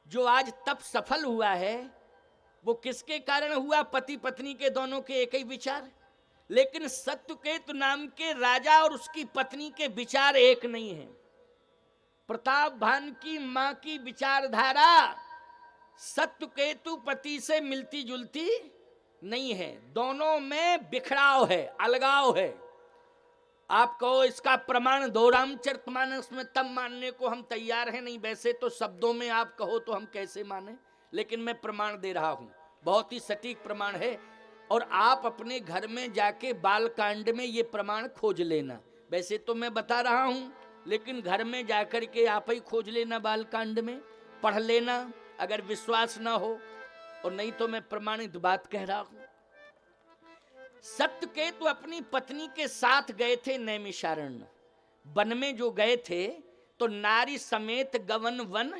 जो आज तप सफल हुआ है वो किसके कारण हुआ? पति पत्नी के दोनों के एक ही विचार। लेकिन सत्यकेतु नाम के राजा और उसकी पत्नी के विचार एक नहीं है। प्रताप भान की मां की विचारधारा सत्यकेतु पति से मिलती जुलती नहीं है, दोनों में बिखराव है, अलगाव है। आप कहो इसका प्रमाण दो, रामचरितमानस में तब मानने को हम तैयार हैं, नहीं वैसे तो शब्दों में आप कहो तो हम कैसे माने, लेकिन मैं प्रमाण दे रहा हूं, बहुत ही सटीक प्रमाण है। और आप अपने घर में जाके बालकांड में ये प्रमाण खोज लेना। वैसे तो मैं बता रहा हूं, लेकिन घर में जाकर के आप ही खोज लेना, बालकांड में पढ़ लेना अगर विश्वास ना हो, और नहीं तो मैं प्रमाणित बात कह रहा हूं। सत्यकेतु अपनी पत्नी के साथ गए थे नैमिषारण्य वन में। जो गए थे तो नारी समेत गवन वन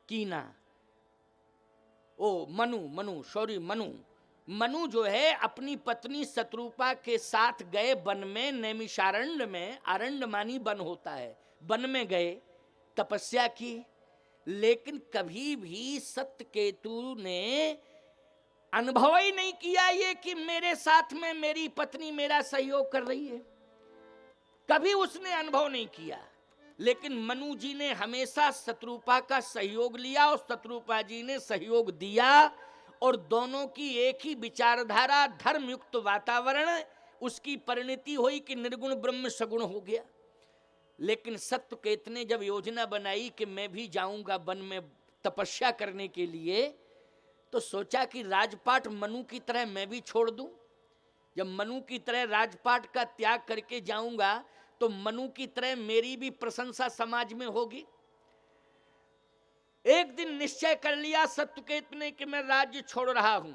कीना। मनु जो है अपनी पत्नी शत्रुपा के साथ गए वन में, नैमिषारण्य में। अरण्य मानी वन होता है, वन में गए, तपस्या की। लेकिन कभी भी सत्यकेतु ने अनुभव ही नहीं किया ये कि मेरे साथ में मेरी पत्नी मेरा सहयोग कर रही है, कभी उसने अनुभव नहीं किया। लेकिन मनु जी ने हमेशा शत्रुपा का सहयोग लिया और शत्रुपा जी ने सहयोग दिया, और दोनों की एक ही विचारधारा, धर्मयुक्त वातावरण, उसकी परिणति हुई कि निर्गुण ब्रह्म सगुण हो गया। लेकिन सत्यकेतु ने जब योजना बनाई कि मैं भी जाऊंगा वन में तपस्या करने के लिए, तो सोचा कि राजपाट मनु की तरह मैं भी छोड़ दूं। जब मनु की तरह राजपाट का त्याग करके जाऊंगा तो मनु की तरह मेरी भी प्रशंसा समाज में होगी। एक दिन निश्चय कर लिया सत्यकेतु ने कि मैं राज्य छोड़ रहा हूं।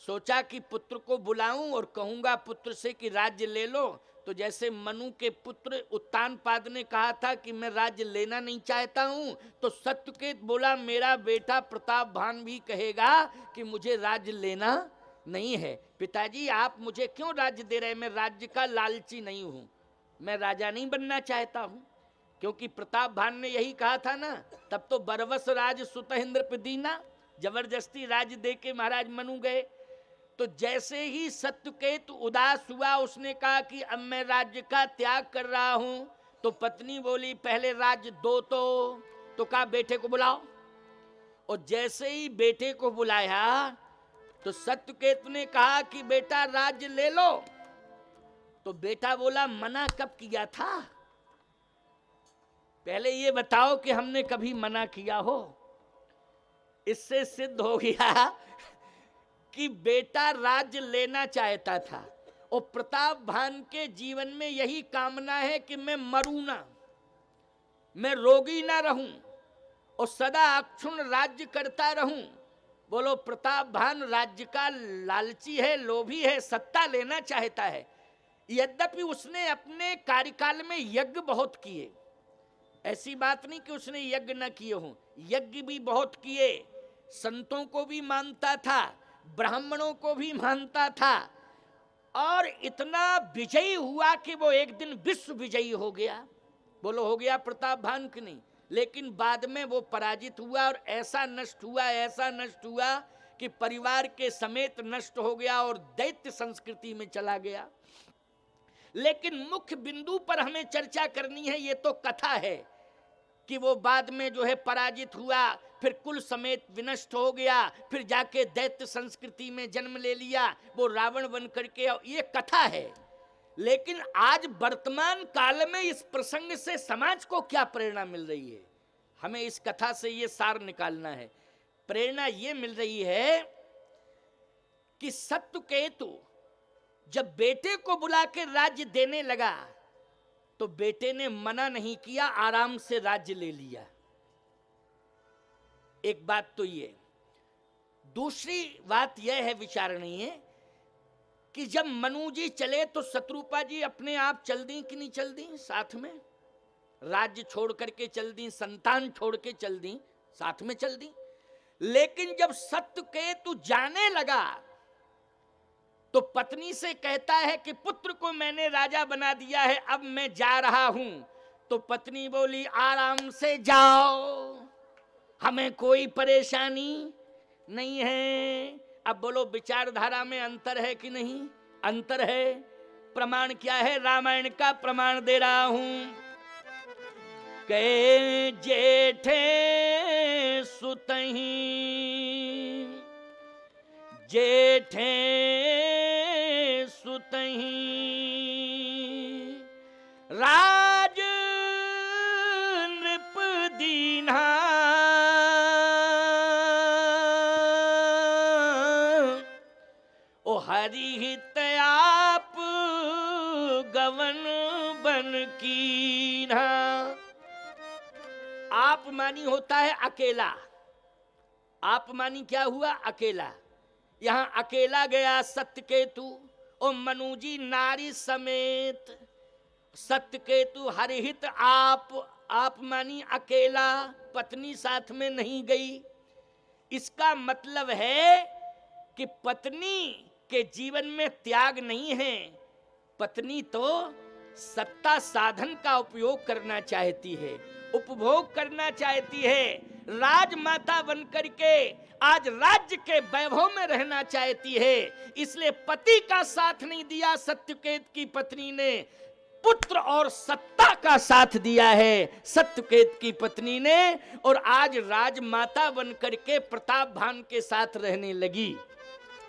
सोचा कि पुत्र को बुलाऊं और कहूंगा पुत्र से कि राज्य ले लो। तो जैसे मनु के पुत्र उत्तानपाद ने कहा था कि मैं राज्य लेना नहीं चाहता हूं, तो सत्यकेतु बोला मेरा बेटा प्रताप भान भी कहेगा कि मुझे राज्य लेना नहीं है। पिताजी आप मुझे क्यों राज्य दे रहे हैं? मैं राज्य का लालची नहीं हूं, मैं राजा नहीं बनना चाहता हूं। क्योंकि प्रताप भान ने यही कहा था ना, तब तो बरवस राज सुत इंद्र दीना, जबरदस्ती राज्य दे के महाराज मनु गए। तो जैसे ही सत्यकेतु उदास हुआ, उसने कहा कि अब मैं राज्य का त्याग कर रहा हूं, तो पत्नी बोली पहले राज्य दो तो कहा बेटे को बुलाओ। और जैसे ही बेटे को बुलाया तो सत्यकेतु ने कहा कि बेटा राज्य ले लो। तो बेटा बोला मना कब किया था? पहले ये बताओ कि हमने कभी मना किया हो। इससे सिद्ध हो गया कि बेटा राज्य लेना चाहता था। और प्रताप भान के जीवन में यही कामना है कि मैं मरूं ना, मैं रोगी ना रहूं और सदा अक्षुण राज्य करता रहूं। बोलो प्रताप भान राज्य का लालची है, लोभी है, सत्ता लेना चाहता है। यद्यपि उसने अपने कार्यकाल में यज्ञ बहुत किए, ऐसी बात नहीं कि उसने यज्ञ न किए हों, यज्ञ भी बहुत किए, संतों को भी मानता था, ब्राह्मणों को भी मानता था, और इतना विजयी हुआ कि वो एक दिन विश्व विजयी हो गया। बोलो हो गया प्रताप भान की नहीं? लेकिन बाद में वो पराजित हुआ और ऐसा नष्ट हुआ कि परिवार के समेत नष्ट हो गया और दैत्य संस्कृति में चला गया। लेकिन मुख्य बिंदु पर हमें चर्चा करनी है, ये तो कथा है कि वो बाद में जो है पराजित हुआ, फिर कुल समेत विनष्ट हो गया, फिर जाके दैत्य संस्कृति में जन्म ले लिया, वो रावण बन करके, ये कथा है। लेकिन आज वर्तमान काल में इस प्रसंग से समाज को क्या प्रेरणा मिल रही है? हमें इस कथा से ये सार निकालना है। प्रेरणा ये मिल रही है कि सत्यकेतु जब बेटे को बुला के राज्य देने लगा तो बेटे ने मना नहीं किया, आराम से राज्य ले लिया। एक बात तो ये। दूसरी बात यह है विचारणीय कि जब मनु जी चले तो शत्रुपा जी अपने आप चल दी कि नहीं चल दी? साथ में राज्य छोड़ करके चल दी, संतान छोड़ के चल दी, साथ में चल दी। लेकिन जब सत्यकेतु जाने लगा तो पत्नी से कहता है कि पुत्र को मैंने राजा बना दिया है, अब मैं जा रहा हूं। तो पत्नी बोली आराम से जाओ, हमें कोई परेशानी नहीं है। अब बोलो विचारधारा में अंतर है कि नहीं? अंतर है। प्रमाण क्या है? रामायण का प्रमाण दे रहा हूं। के जेठे सुतही, जेठे सुतही राज नृप दीन्हा, ओ हरि हित आप गवन बन कीन्हा। आप मानी होता है अकेला। आप मानी क्या हुआ? अकेला। यहां अकेला गया सत्यकेतु और मनुजी नारी समेत। सत्यकेतु हरिहित आप मानी अकेला, पत्नी साथ में नहीं गई। इसका मतलब है कि पत्नी के जीवन में त्याग नहीं है। पत्नी तो सत्ता साधन का उपयोग करना चाहती है, उपभोग करना चाहती है, राजमाता बनकर के आज राज्य के वैभव में रहना चाहती है। इसलिए पति का साथ नहीं दिया सत्यकेत की पत्नी ने, पुत्र और सत्ता का साथ दिया है सत्यकेत की पत्नी ने, और आज राजमाता बनकर के प्रतापभान के साथ रहने लगी।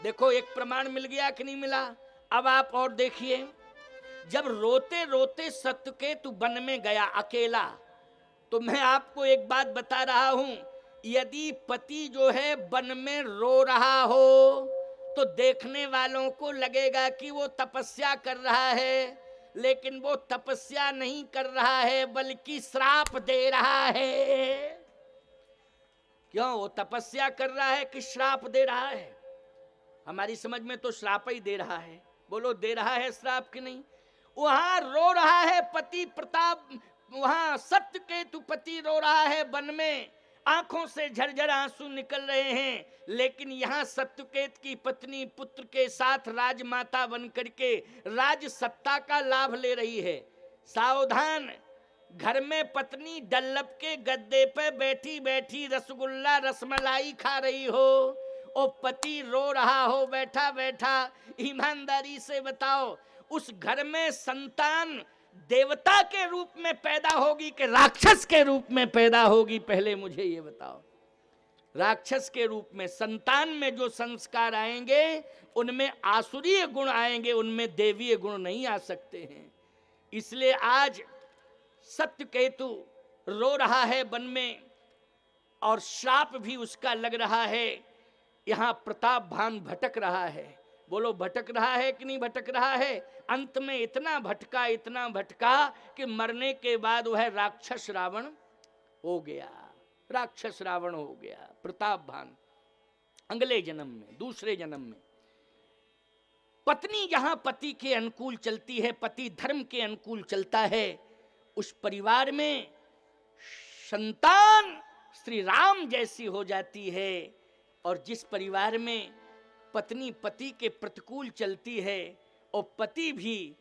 देखो एक प्रमाण मिल गया कि नहीं मिला? अब आप और देखिए, जब रोते रोते सत्यकेतु वन में गया अकेला, तो मैं आपको एक बात बता रहा हूं, यदि पति जो है वन में रो रहा हो तो देखने वालों को लगेगा कि वो तपस्या कर रहा है, लेकिन वो तपस्या नहीं कर रहा है बल्कि श्राप दे रहा है। क्यों? वो तपस्या कर रहा है कि श्राप दे रहा है? हमारी समझ में तो श्राप ही दे रहा है। बोलो दे रहा है श्राप कि नहीं? वहां रो रहा है पति प्रताप, वहां सत्यकेतु पति रो रहा है वन में, आंखों से झरझर आंसू निकल रहे हैं, लेकिन यहां सत्यकेत की पत्नी पुत्र के साथ राजमाता बन करके राज सत्ता का लाभ ले रही है। सावधान, घर में पत्नी डल्लप के गद्दे पे बैठी बैठी रसगुल्ला रसमलाई खा रही हो और पति रो रहा हो बैठा बैठा, ईमानदारी से बताओ उस घर में संतान देवता के रूप में पैदा होगी कि राक्षस के रूप में पैदा होगी? पहले मुझे ये बताओ। राक्षस के रूप में। संतान में जो संस्कार आएंगे उनमें आसुरीय गुण आएंगे, उनमें देवीय गुण नहीं आ सकते हैं। इसलिए आज सत्यकेतु रो रहा है वन में और श्राप भी उसका लग रहा है। यहां प्रतापभान भटक रहा है। बोलो भटक रहा है कि नहीं भटक रहा है? अंत में इतना भटका कि मरने के बाद वह राक्षस रावण हो गया। राक्षस रावण हो गया प्रतापभान अगले जन्म में, दूसरे जन्म में। पत्नी जहां पति के अनुकूल चलती है, पति धर्म के अनुकूल चलता है, उस परिवार में संतान श्री राम जैसी हो जाती है। और जिस परिवार में पत्नी पति के प्रतिकूल चलती है और पति भी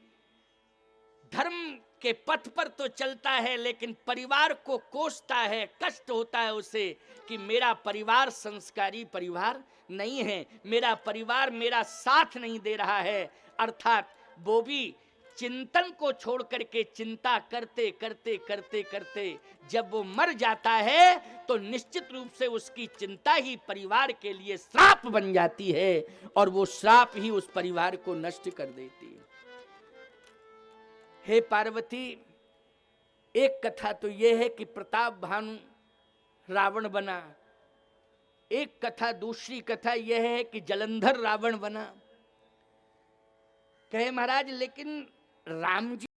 धर्म के पथ पर तो चलता है लेकिन परिवार को कोसता है, कष्ट होता है उसे कि मेरा परिवार संस्कारी परिवार नहीं है, मेरा परिवार मेरा साथ नहीं दे रहा है, अर्थात वो भी चिंतन को छोड़ करके चिंता करते करते करते करते जब वो मर जाता है तो निश्चित रूप से उसकी चिंता ही परिवार के लिए श्राप बन जाती है और वो श्राप ही उस परिवार को नष्ट कर देती है। हे पार्वती, एक कथा तो यह है कि प्रतापभान रावण बना, एक कथा, दूसरी कथा यह है कि जलंधर रावण बना। कहे महाराज लेकिन राम जी